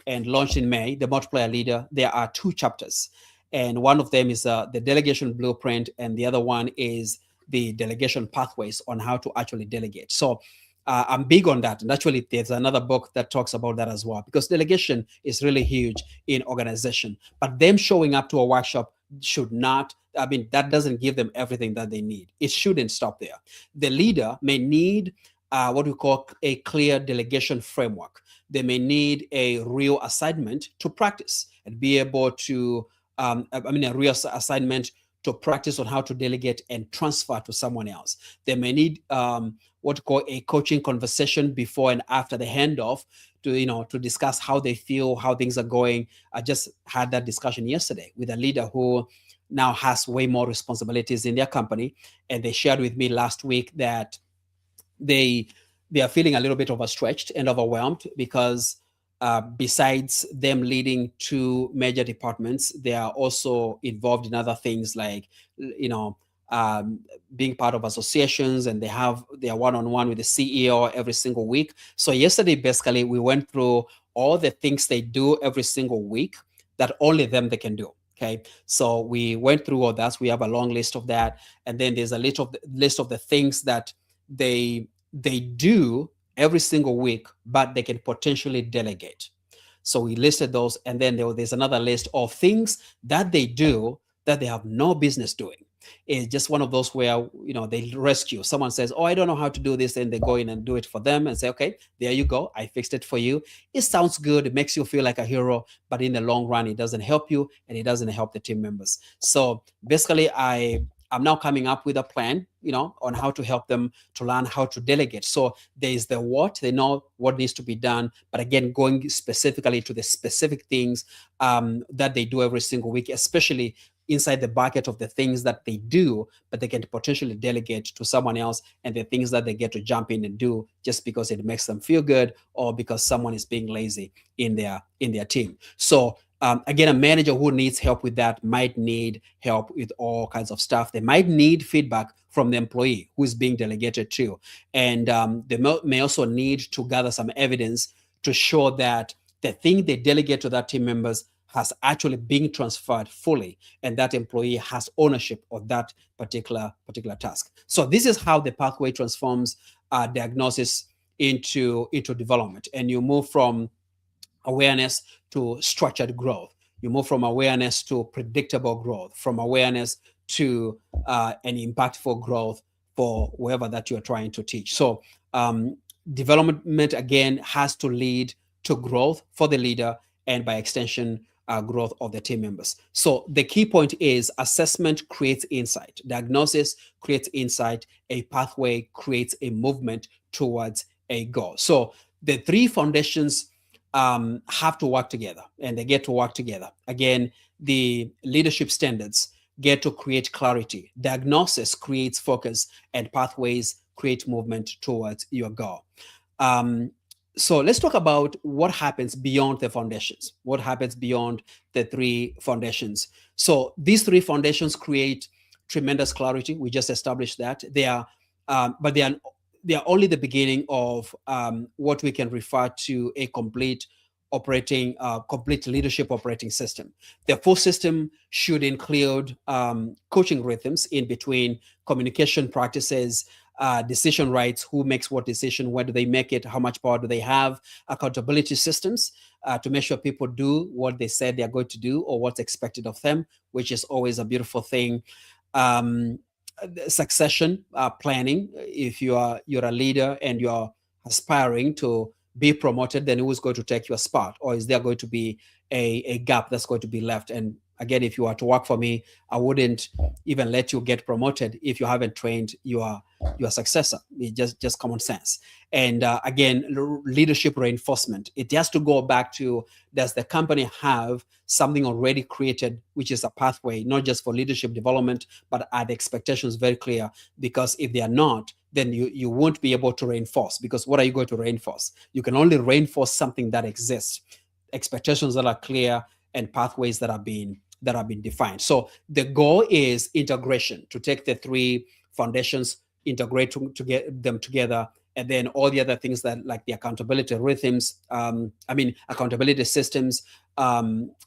and launched in May, The Multiplier Leader, there are 2 chapters. And one of them is the delegation blueprint, and the other one is the delegation pathways on how to actually delegate. So I'm big on that. And actually, there's another book that talks about that as well, because delegation is really huge in organization. But them showing up to a workshop should not, that doesn't give them everything that they need. It shouldn't stop there. The leader may need what we call a clear delegation framework. They may need a real assignment to practice and be able to, a real assignment to practice on how to delegate and transfer to someone else. They may need what to call a coaching conversation before and after the handoff to discuss how they feel, how things are going. I just had that discussion yesterday with a leader who now has way more responsibilities in their company, and they shared with me last week that they they are feeling a little bit overstretched and overwhelmed because besides them leading two major departments, they are also involved in other things like you know um, being part of associations, and they have their one-on-one with the CEO every single week. So yesterday, basically, we went through all the things they do every single week that only them they can do. Okay, so we went through all that. We have a long list of that, and then there's a list of the things that they do every single week, but they can potentially delegate. So we listed those, and then there's another list of things that they do that they have no business doing. It's just one of those where they rescue. Someone says, "Oh, I don't know how to do this," and they go in and do it for them and say, "Okay, there you go. I fixed it for you." It sounds good. It makes you feel like a hero, but in the long run, it doesn't help you and it doesn't help the team members. So basically, I'm now coming up with a plan, on how to help them to learn how to delegate. So there is the what, they know what needs to be done, but again, going specifically to the specific things that they do every single week, especially inside the bucket of the things that they do, but they can potentially delegate to someone else, and the things that they get to jump in and do just because it makes them feel good or because someone is being lazy in their team. So again, a manager who needs help with that might need help with all kinds of stuff. They might need feedback from the employee who is being delegated to. And they may also need to gather some evidence to show that the thing they delegate to that team members has actually been transferred fully, and that employee has ownership of that particular task. So this is how the pathway transforms diagnosis into development. And you move from awareness to structured growth. You move from awareness to predictable growth, from awareness to an impactful growth for whoever that you're trying to teach. So development, again, has to lead to growth for the leader, and by extension, growth of the team members. So the key point is assessment creates insight. Diagnosis creates insight. A pathway creates a movement towards a goal. So the three foundations have to work together, and they get to work together. Again, the leadership standards get to create clarity. Diagnosis creates focus, and pathways create movement towards your goal. So let's talk about what happens beyond the foundations. What happens beyond the three foundations? So these three foundations create tremendous clarity. We just established that. But they are only the beginning of what we can refer to a complete leadership operating system. The full system should include coaching rhythms in between, communication practices, decision rights, who makes what decision, where do they make it, how much power do they have, accountability systems to make sure people do what they said they're going to do or what's expected of them, which is always a beautiful thing. Succession planning. If you're a leader and you're aspiring to be promoted, then who's going to take your spot, or is there going to be a gap that's going to be left? And again, if you are to work for me, I wouldn't even let you get promoted if you haven't trained your successor. It's just common sense. And again, leadership reinforcement. It has to go back to, does the company have something already created, which is a pathway, not just for leadership development, but are the expectations very clear? Because if they are not, then you won't be able to reinforce. Because what are you going to reinforce? You can only reinforce something that exists, expectations that are clear, and pathways that have been defined. So the goal is integration, to take the three foundations, integrate to get them together, and then all the other things that, like the accountability rhythms, accountability systems,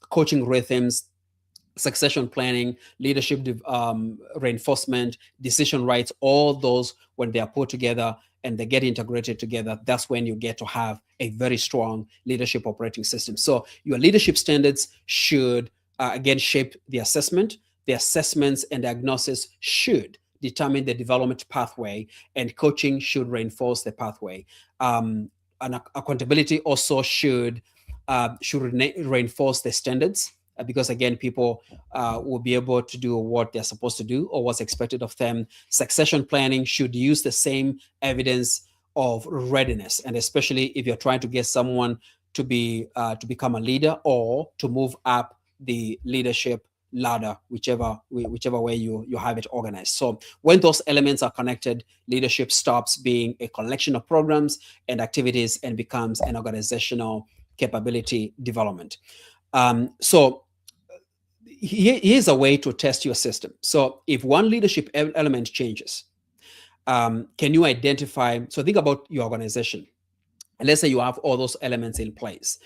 coaching rhythms, succession planning, leadership reinforcement, decision rights, all those, when they are put together and they get integrated together, that's when you get to have a very strong leadership operating system. So your leadership standards should, again, shape the assessment. The assessments and diagnosis should determine the development pathway, and coaching should reinforce the pathway. And accountability also should reinforce the standards. because again, people will be able to do what they're supposed to do or what's expected of them. Succession planning should use the same evidence of readiness, and especially if you're trying to get someone to become a leader or to move up the leadership ladder, whichever way you have it organized. So when those elements are connected, leadership stops being a collection of programs and activities and becomes an organizational capability development. So here's a way to test your system. So if one leadership element changes, can you identify? So think about your organization. And let's say you have all those elements in place.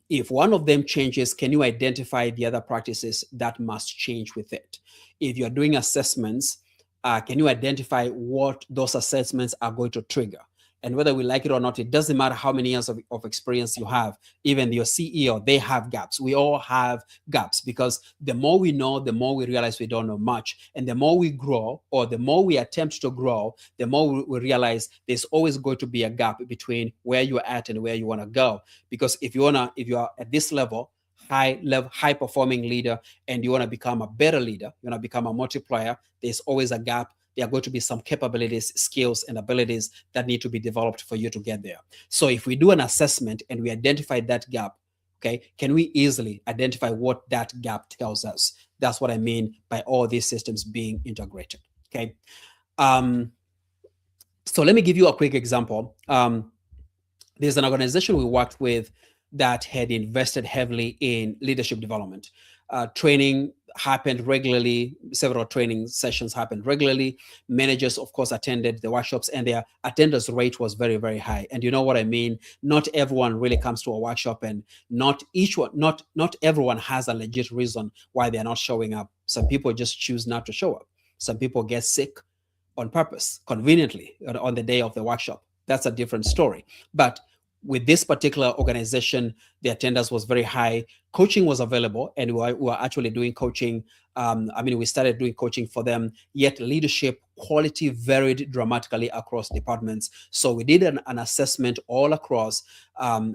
If one of them changes, can you identify the other practices that must change with it? If you're doing assessments, can you identify what those assessments are going to trigger? And whether we like it or not, it doesn't matter how many years of experience you have. Even your CEO, they have gaps. We all have gaps, because the more we know, the more we realize we don't know much. And the more we grow, or the more we attempt to grow, the more we realize there's always going to be a gap between where you're at and where you want to go. Because if you are at this level, high performing leader, and you want to become a better leader, you want to become a multiplier, there's always a gap. There are going to be some capabilities, skills, and abilities that need to be developed for you to get there. So if we do an assessment and we identify that gap, okay, can we easily identify what that gap tells us? That's what I mean by all these systems being integrated. Okay. So let me give you a quick example. There's an organization we worked with that had invested heavily in leadership development. Training happened regularly. Several training sessions happened regularly. Managers, of course, attended the workshops, and their attendance rate was very, very high. And you know what I mean? Not everyone really comes to a workshop, and not everyone has a legit reason why they're not showing up. Some people just choose not to show up. Some people get sick on purpose, conveniently, on the day of the workshop. That's a different story. But with this particular organization, the attendance was very high. Coaching was available, and we were actually doing coaching. We started doing coaching for them, yet leadership quality varied dramatically across departments. So we did an assessment all across,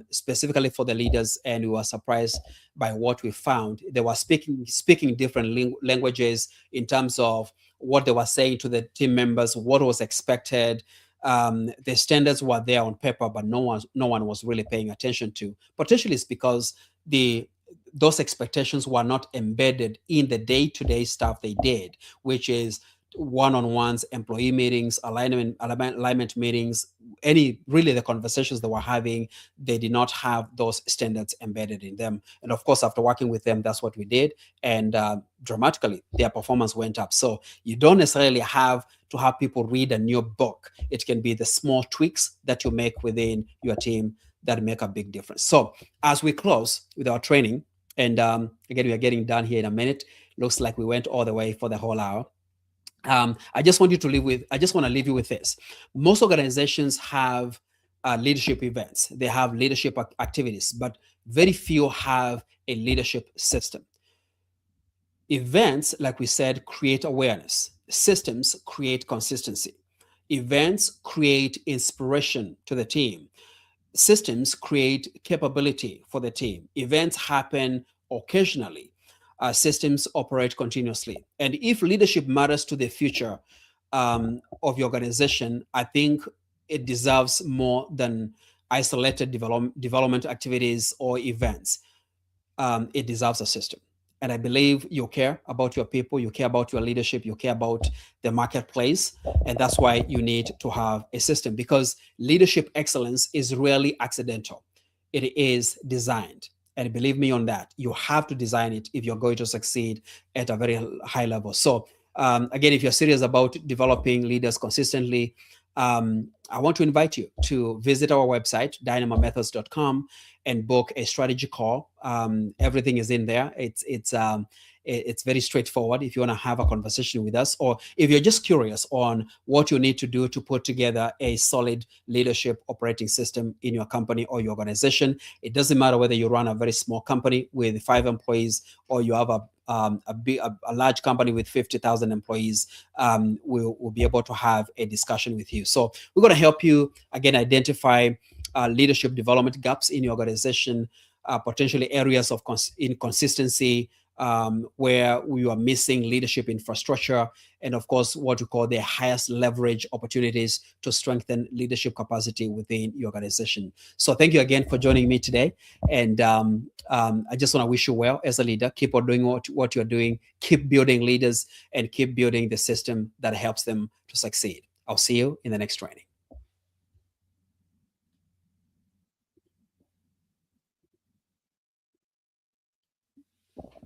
specifically for the leaders, and we were surprised by what we found. They were speaking different languages in terms of what they were saying to the team members, what was expected. The standards were there on paper, but no one was really paying attention to. Potentially it's because those expectations were not embedded in the day-to-day stuff they did, which is one-on-ones, employee meetings, alignment meetings, the conversations they were having, they did not have those standards embedded in them. And of course, after working with them, that's what we did. And dramatically, their performance went up. So you don't necessarily have to have people read a new book. It can be the small tweaks that you make within your team that make a big difference. So as we close with our training, and again, we are getting done here in a minute. Looks like we went all the way for the whole hour. I just want to leave you with this. Most organizations have leadership events. They have leadership activities, but very few have a leadership system. Events, like we said, create awareness. Systems create consistency. Events create inspiration to the team. Systems create capability for the team. Events happen occasionally. Systems operate continuously. And if leadership matters to the future of your organization, I think it deserves more than isolated development activities or events. It deserves a system. And I believe you care about your people, you care about your leadership, you care about the marketplace. And that's why you need to have a system, because leadership excellence is rarely accidental. It is designed. And believe me on that, you have to design it if you're going to succeed at a very high level. So again, if you're serious about developing leaders consistently, I want to invite you to visit our website, dynamomethods.com, and book a strategy call. Everything is in there. It's very straightforward if you want to have a conversation with us, or if you're just curious on what you need to do to put together a solid leadership operating system in your company or your organization. It doesn't matter whether you run a very small company with 5 employees or you have a large company with 50,000 employees. We'll be able to have a discussion with you. So we're going to help you again identify leadership development gaps in your organization. potentially areas of inconsistency, where we are missing leadership infrastructure, and of course, what we call the highest leverage opportunities to strengthen leadership capacity within your organization. So thank you again for joining me today. And I just want to wish you well as a leader. Keep on doing what you're doing. Keep building leaders and keep building the system that helps them to succeed. I'll see you in the next training.